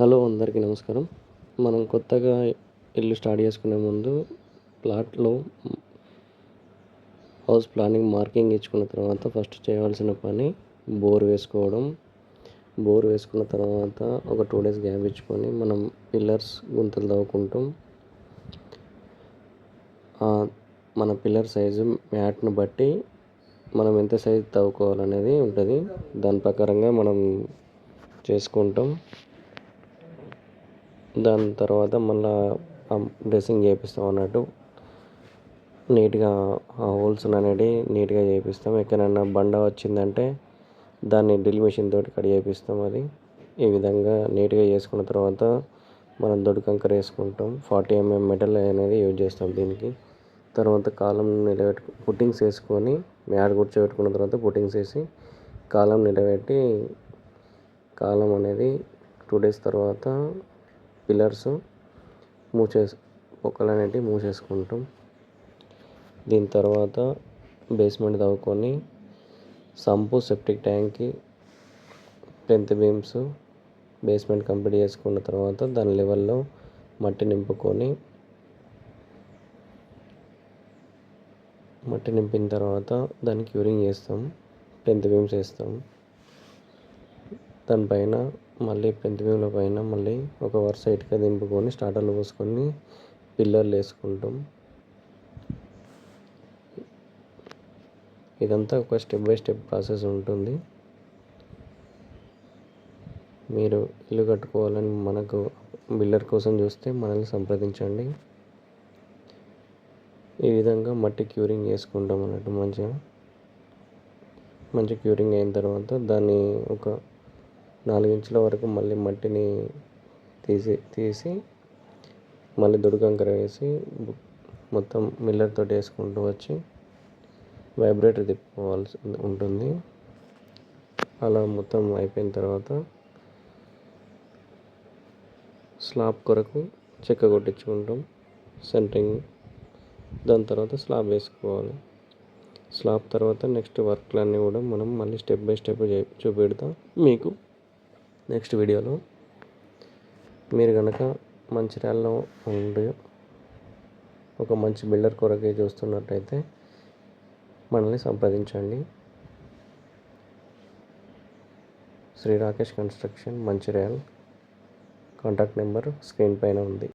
Hello అందరికీ నమస్కారం. మనం కొత్తగా ఇల్లు స్టార్ట్ చేసుకునే ముందు ప్లాట్లో హౌస్ ప్లానింగ్ మార్కింగ్ ఇచ్చుకున్న తర్వాత ఫస్ట్ చేయవలసిన పని బోర్ వేసుకోవడం. బోర్ వేసుకున్న తర్వాత ఒక 2 days గ్యాప్ ఇచ్చుకొని మనం పిల్లర్స్ గుంతలు తవ్వుకుంటాం. మన పిల్లర్ సైజు మ్యాట్ను బట్టి మనం ఎంత సైజు తవ్వుకోవాలనేది ఉంటుంది. దాని ప్రకారంగా మనం చేసుకుంటాం. దాని తర్వాత మళ్ళీ డ్రెస్సింగ్ చేపిస్తాం అన్నట్టు. నీట్గా ఆ హోల్స్ అనేవి నీట్గా చేపిస్తాం. ఎక్కడైనా బండ వచ్చిందంటే దాన్ని డ్రిల్ మెషిన్ తోటి కట్ చేపిస్తాం. అది ఈ విధంగా నీట్గా చేసుకున్న తర్వాత మనం దొడ్డు కంకర వేసుకుంటాం. 40 mm మెటల్ అనేది యూజ్ చేస్తాం దీనికి. తర్వాత కాలం పుట్టింగ్స్ వేసుకొని మ్యాట్ కూర్చోబెట్టుకున్న తర్వాత పుట్టింగ్స్ వేసి కాలం నిలబెట్టి కాలం అనేది 2 days తర్వాత పిల్లర్స్ పొక్కలు అనేటివి మూసేసుకుంటాం. దీని తర్వాత బేస్మెంట్ తవ్వుకొని సంపు సెప్టిక్ ట్యాంక్కి ప్linth బీమ్స్ బేస్మెంట్ కంప్లీట్ చేసుకున్న తర్వాత దాని లెవెల్లో మట్టి నింపిన తర్వాత దాన్ని క్యూరింగ్ చేస్తాం. ప్linth బీమ్స్ వేస్తాం. దానిపైన మళ్ళీ ప్linth బీమ్ల పైన మళ్ళీ ఒక వరుస ఇటుక దింపుకొని స్టార్టర్లు పోసుకొని పిల్లర్లు వేసుకుంటాం. ఇదంతా ఒక స్టెప్ బై స్టెప్ ప్రాసెస్ ఉంటుంది. మీరు ఇల్లు కట్టుకోవాలని మనకు బిల్డర్ కోసం చూస్తే మనల్ని సంప్రదించండి. ఈ విధంగా మట్టి క్యూరింగ్ చేసుకుంటాం అన్నట్టు. మంచి క్యూరింగ్ అయిన తర్వాత దాన్ని ఒక 4 ఇంచుల వరకు మళ్ళీ మట్టిని తీసి మళ్ళీ దొడ్డు కంకర వేసి మొత్తం మిల్లర్ తోటి వేసుకుంటూ వచ్చి వైబ్రేటర్ తిప్పుకోవాల్సి ఉంటుంది. అలా మొత్తం అయిపోయిన తర్వాత స్లాబ్ కొరకు చెక్క కొట్టించుకుంటాం సెంటరింగ్. దాని తర్వాత స్లాబ్ వేసుకోవాలి. స్లాబ్ తర్వాత నెక్స్ట్ వర్క్లన్నీ కూడా మనం మళ్ళీ స్టెప్ బై స్టెప్ చూపెడతాం మీకు నెక్స్ట్ వీడియోలో. మీరు కనుక మంచిర్యాలలో ఉండి ఒక మంచి బిల్డర్ కొరకే చూస్తున్నట్టయితే మనల్ని సంప్రదించండి. Shri Rakesh construction, Mancherial. Contact number screen పైన ఉంది.